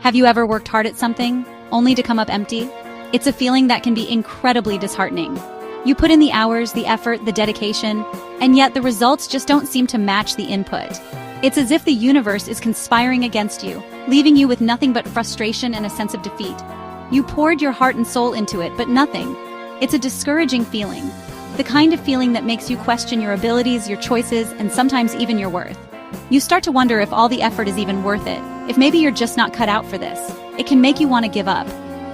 Have you ever worked hard at something, only to come up empty? It's a feeling that can be incredibly disheartening. You put in the hours, the effort, the dedication, and yet the results just don't seem to match the input. It's as if the universe is conspiring against you, leaving you with nothing but frustration and a sense of defeat. You poured your heart and soul into it, but nothing. It's a discouraging feeling. The kind of feeling that makes you question your abilities, your choices, and sometimes even your worth. You start to wonder if all the effort is even worth it, if maybe you're just not cut out for this. It can make you want to give up.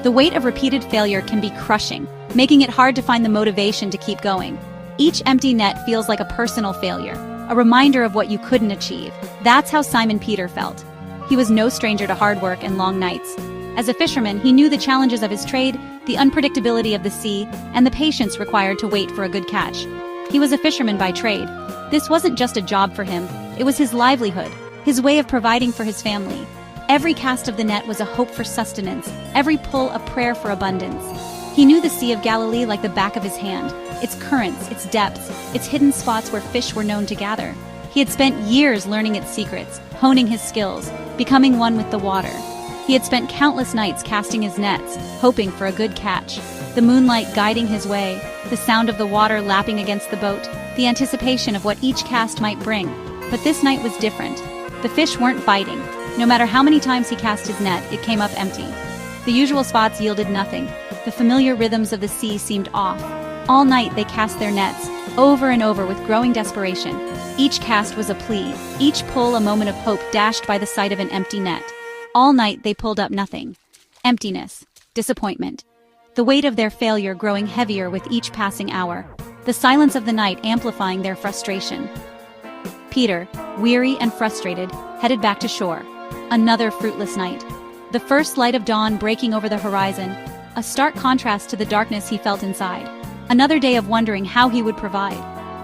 The weight of repeated failure can be crushing, making it hard to find the motivation to keep going. Each empty net feels like a personal failure, a reminder of what you couldn't achieve. That's how Simon Peter felt. He was no stranger to hard work and long nights. As a fisherman, he knew the challenges of his trade, the unpredictability of the sea, and the patience required to wait for a good catch. He was a fisherman by trade. This wasn't just a job for him, it was his livelihood, his way of providing for his family. Every cast of the net was a hope for sustenance, every pull a prayer for abundance. He knew the Sea of Galilee like the back of his hand, its currents, its depths, its hidden spots where fish were known to gather. He had spent years learning its secrets, honing his skills, becoming one with the water. He had spent countless nights casting his nets, hoping for a good catch. The moonlight guiding his way, the sound of the water lapping against the boat, the anticipation of what each cast might bring. But this night was different. The fish weren't biting. No matter how many times he cast his net, it came up empty. The usual spots yielded nothing. The familiar rhythms of the sea seemed off. All night they cast their nets, over and over with growing desperation. Each cast was a plea, each pull a moment of hope dashed by the sight of an empty net. All night they pulled up nothing. Emptiness, disappointment. The weight of their failure growing heavier with each passing hour. The silence of the night amplifying their frustration. Peter, weary and frustrated, headed back to shore. Another fruitless night. The first light of dawn breaking over the horizon, a stark contrast to the darkness he felt inside. Another day of wondering how he would provide.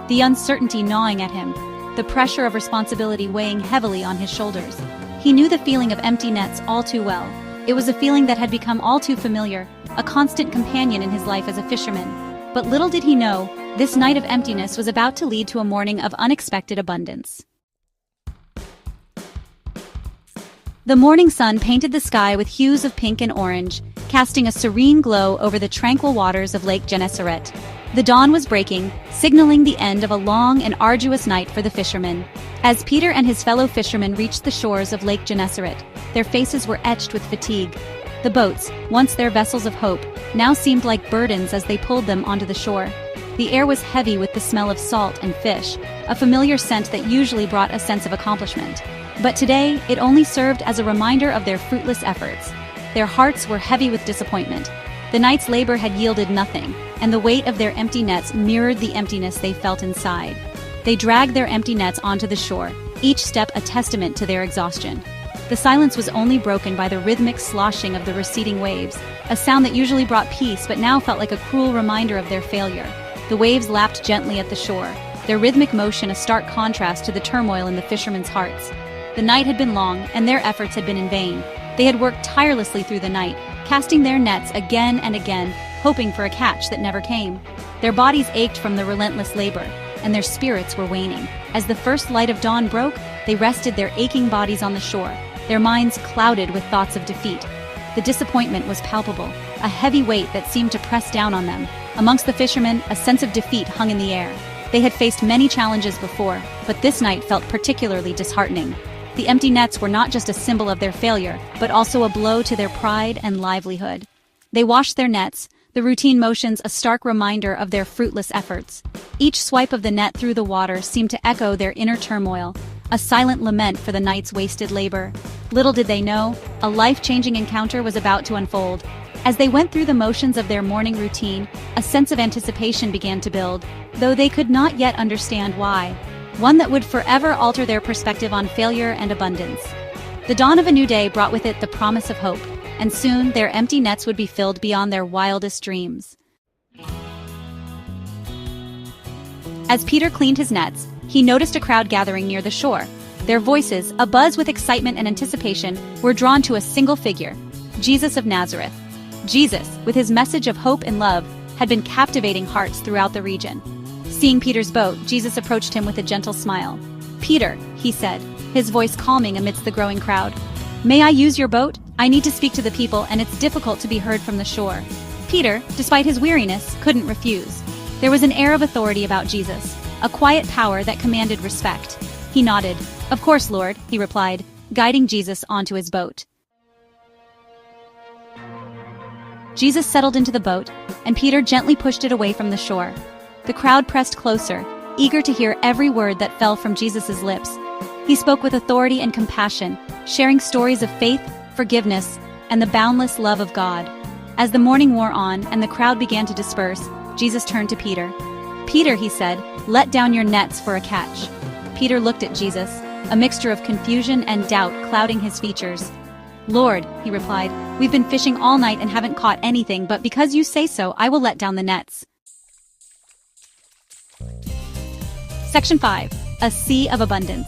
The uncertainty gnawing at him, the pressure of responsibility weighing heavily on his shoulders. He knew the feeling of empty nets all too well. It was a feeling that had become all too familiar, a constant companion in his life as a fisherman. But little did he know, this night of emptiness was about to lead to a morning of unexpected abundance. The morning sun painted the sky with hues of pink and orange, casting a serene glow over the tranquil waters of Lake Gennesaret. The dawn was breaking, signaling the end of a long and arduous night for the fishermen. As Peter and his fellow fishermen reached the shores of Lake Gennesaret, their faces were etched with fatigue. The boats, once their vessels of hope, now seemed like burdens as they pulled them onto the shore. The air was heavy with the smell of salt and fish, a familiar scent that usually brought a sense of accomplishment. But today, it only served as a reminder of their fruitless efforts. Their hearts were heavy with disappointment. The night's labor had yielded nothing, and the weight of their empty nets mirrored the emptiness they felt inside. They dragged their empty nets onto the shore, each step a testament to their exhaustion. The silence was only broken by the rhythmic sloshing of the receding waves, a sound that usually brought peace but now felt like a cruel reminder of their failure. The waves lapped gently at the shore, their rhythmic motion a stark contrast to the turmoil in the fishermen's hearts. The night had been long, and their efforts had been in vain. They had worked tirelessly through the night, casting their nets again and again, hoping for a catch that never came. Their bodies ached from the relentless labor, and their spirits were waning. As the first light of dawn broke, they rested their aching bodies on the shore, their minds clouded with thoughts of defeat. The disappointment was palpable, a heavy weight that seemed to press down on them. Amongst the fishermen, a sense of defeat hung in the air. They had faced many challenges before, but this night felt particularly disheartening. The empty nets were not just a symbol of their failure, but also a blow to their pride and livelihood. They washed their nets, the routine motions a stark reminder of their fruitless efforts. Each swipe of the net through the water seemed to echo their inner turmoil, a silent lament for the night's wasted labor. Little did they know, a life-changing encounter was about to unfold. As they went through the motions of their morning routine, a sense of anticipation began to build, though they could not yet understand why. One that would forever alter their perspective on failure and abundance. The dawn of a new day brought with it the promise of hope, and soon their empty nets would be filled beyond their wildest dreams. As Peter cleaned his nets, he noticed a crowd gathering near the shore. Their voices, abuzz with excitement and anticipation, were drawn to a single figure, Jesus of Nazareth. Jesus, with his message of hope and love, had been captivating hearts throughout the region. Seeing Peter's boat, Jesus approached him with a gentle smile. "Peter," he said, his voice calming amidst the growing crowd. "May I use your boat? I need to speak to the people, and it's difficult to be heard from the shore." Peter, despite his weariness, couldn't refuse. There was an air of authority about Jesus, a quiet power that commanded respect. He nodded. "Of course, Lord," he replied, guiding Jesus onto his boat. Jesus settled into the boat, and Peter gently pushed it away from the shore. The crowd pressed closer, eager to hear every word that fell from Jesus' lips. He spoke with authority and compassion, sharing stories of faith, forgiveness, and the boundless love of God. As the morning wore on and the crowd began to disperse, Jesus turned to Peter. "Peter," he said, "let down your nets for a catch." Peter looked at Jesus, a mixture of confusion and doubt clouding his features. "Lord," he replied, "we've been fishing all night and haven't caught anything, but because you say so, I will let down the nets." Section 5. A Sea of Abundance.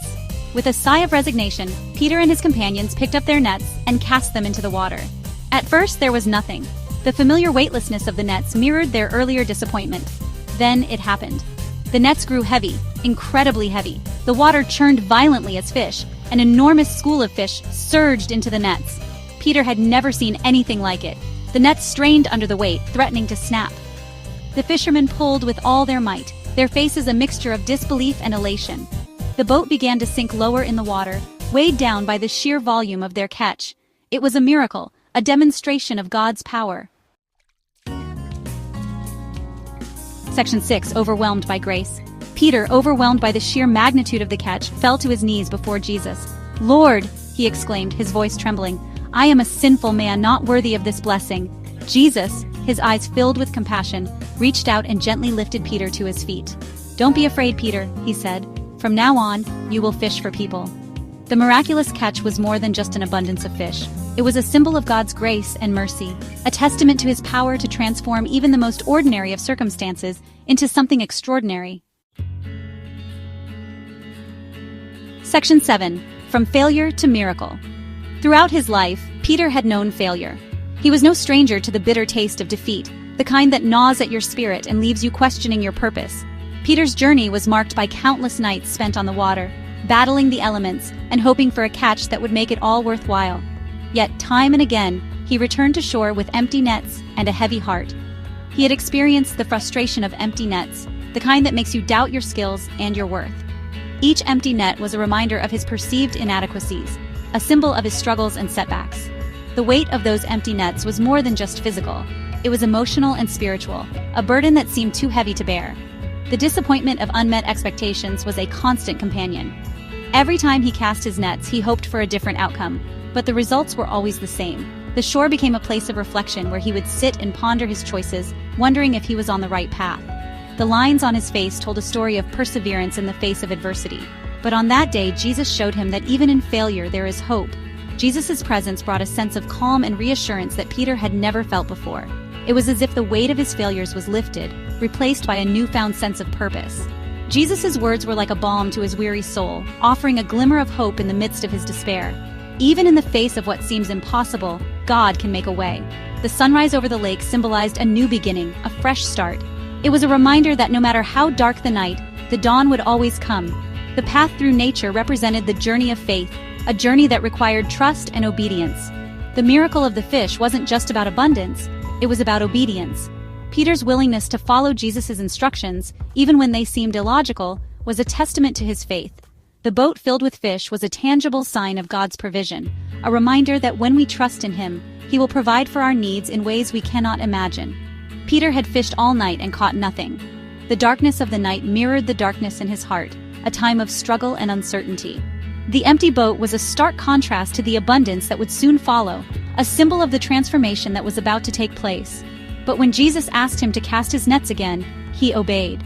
With a sigh of resignation, Peter and his companions picked up their nets and cast them into the water. At first, there was nothing. The familiar weightlessness of the nets mirrored their earlier disappointment. Then it happened. The nets grew heavy, incredibly heavy. The water churned violently as fish. An enormous school of fish surged into the nets. Peter had never seen anything like it. The nets strained under the weight, threatening to snap. The fishermen pulled with all their might, their faces a mixture of disbelief and elation. The boat began to sink lower in the water, weighed down by the sheer volume of their catch. It was a miracle, a demonstration of God's power. Section 6. Overwhelmed by grace. Peter, overwhelmed by the sheer magnitude of the catch, fell to his knees before Jesus. "Lord," he exclaimed, his voice trembling, "I am a sinful man, not worthy of this blessing." Jesus, his eyes filled with compassion, reached out and gently lifted Peter to his feet. "Don't be afraid, Peter," he said. "From now on, you will fish for people." The miraculous catch was more than just an abundance of fish. It was a symbol of God's grace and mercy, a testament to his power to transform even the most ordinary of circumstances into something extraordinary. Section 7. From Failure to Miracle. Throughout his life, Peter had known failure. He was no stranger to the bitter taste of defeat, the kind that gnaws at your spirit and leaves you questioning your purpose. Peter's journey was marked by countless nights spent on the water, battling the elements and hoping for a catch that would make it all worthwhile. Yet time and again, he returned to shore with empty nets and a heavy heart. He had experienced the frustration of empty nets, the kind that makes you doubt your skills and your worth. Each empty net was a reminder of his perceived inadequacies, a symbol of his struggles and setbacks. The weight of those empty nets was more than just physical. It was emotional and spiritual, a burden that seemed too heavy to bear. The disappointment of unmet expectations was a constant companion. Every time he cast his nets, he hoped for a different outcome, but the results were always the same. The shore became a place of reflection where he would sit and ponder his choices, wondering if he was on the right path. The lines on his face told a story of perseverance in the face of adversity. But on that day, Jesus showed him that even in failure there is hope. Jesus' presence brought a sense of calm and reassurance that Peter had never felt before. It was as if the weight of his failures was lifted, replaced by a newfound sense of purpose. Jesus' words were like a balm to his weary soul, offering a glimmer of hope in the midst of his despair. Even in the face of what seems impossible, God can make a way. The sunrise over the lake symbolized a new beginning, a fresh start. It was a reminder that no matter how dark the night, the dawn would always come. The path through nature represented the journey of faith, a journey that required trust and obedience. The miracle of the fish wasn't just about abundance, it was about obedience. Peter's willingness to follow Jesus' instructions, even when they seemed illogical, was a testament to his faith. The boat filled with fish was a tangible sign of God's provision, a reminder that when we trust in Him, He will provide for our needs in ways we cannot imagine. Peter had fished all night and caught nothing. The darkness of the night mirrored the darkness in his heart, a time of struggle and uncertainty. The empty boat was a stark contrast to the abundance that would soon follow, a symbol of the transformation that was about to take place. But when Jesus asked him to cast his nets again, he obeyed.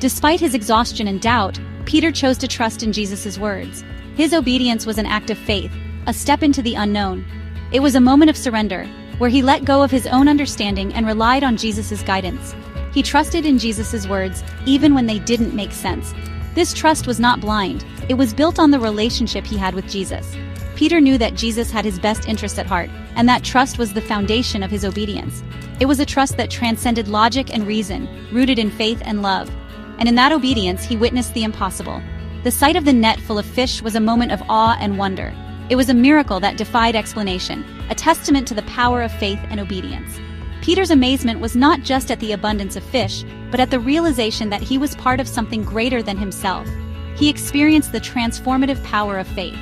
Despite his exhaustion and doubt, Peter chose to trust in Jesus' words. His obedience was an act of faith, a step into the unknown. It was a moment of surrender, where he let go of his own understanding and relied on Jesus' guidance. He trusted in Jesus' words, even when they didn't make sense. This trust was not blind, it was built on the relationship he had with Jesus. Peter knew that Jesus had his best interests at heart, and that trust was the foundation of his obedience. It was a trust that transcended logic and reason, rooted in faith and love. And in that obedience, he witnessed the impossible. The sight of the net full of fish was a moment of awe and wonder. It was a miracle that defied explanation, a testament to the power of faith and obedience. Peter's amazement was not just at the abundance of fish, but at the realization that he was part of something greater than himself. He experienced the transformative power of faith.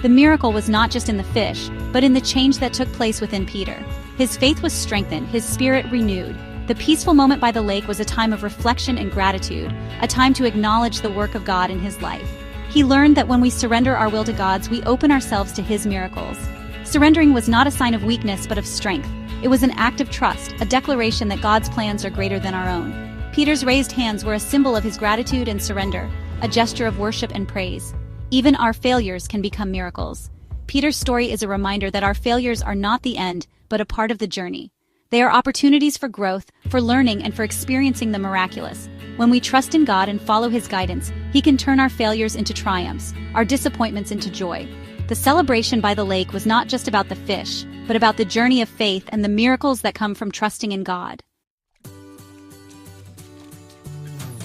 The miracle was not just in the fish, but in the change that took place within Peter. His faith was strengthened, his spirit renewed. The peaceful moment by the lake was a time of reflection and gratitude, a time to acknowledge the work of God in his life. He learned that when we surrender our will to God's, we open ourselves to his miracles. Surrendering was not a sign of weakness but of strength. It was an act of trust, a declaration that God's plans are greater than our own. Peter's raised hands were a symbol of his gratitude and surrender, a gesture of worship and praise. Even our failures can become miracles. Peter's story is a reminder that our failures are not the end, but a part of the journey. They are opportunities for growth, for learning, and for experiencing the miraculous. When we trust in God and follow his guidance, he can turn our failures into triumphs, our disappointments into joy. The celebration by the lake was not just about the fish, but about the journey of faith and the miracles that come from trusting in God.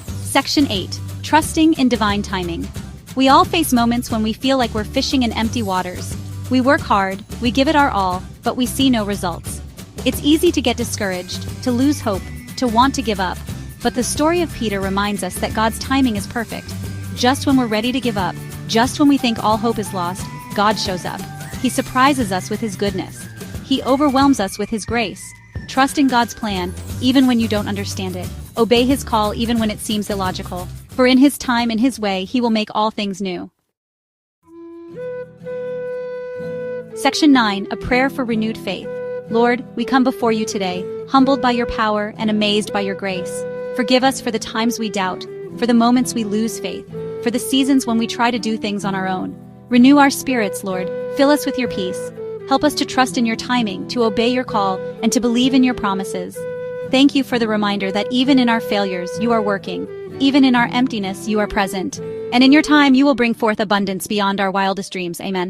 Section 8. Trusting in divine timing. We all face moments when we feel like we're fishing in empty waters. We work hard, we give it our all, but we see no results. It's easy to get discouraged, to lose hope, to want to give up. But the story of Peter reminds us that God's timing is perfect. Just when we're ready to give up, just when we think all hope is lost, God shows up. He surprises us with his goodness. He overwhelms us with his grace. Trust in God's plan, even when you don't understand it. Obey his call even when it seems illogical. For in his time, in his way, he will make all things new. Section 9. A prayer for renewed faith. Lord, we come before you today, humbled by your power and amazed by your grace. Forgive us for the times we doubt, for the moments we lose faith, for the seasons when we try to do things on our own. Renew our spirits, Lord. Fill us with your peace. Help us to trust in your timing, to obey your call, and to believe in your promises. Thank you for the reminder that even in our failures, you are working. Even in our emptiness, you are present. And in your time, you will bring forth abundance beyond our wildest dreams. Amen.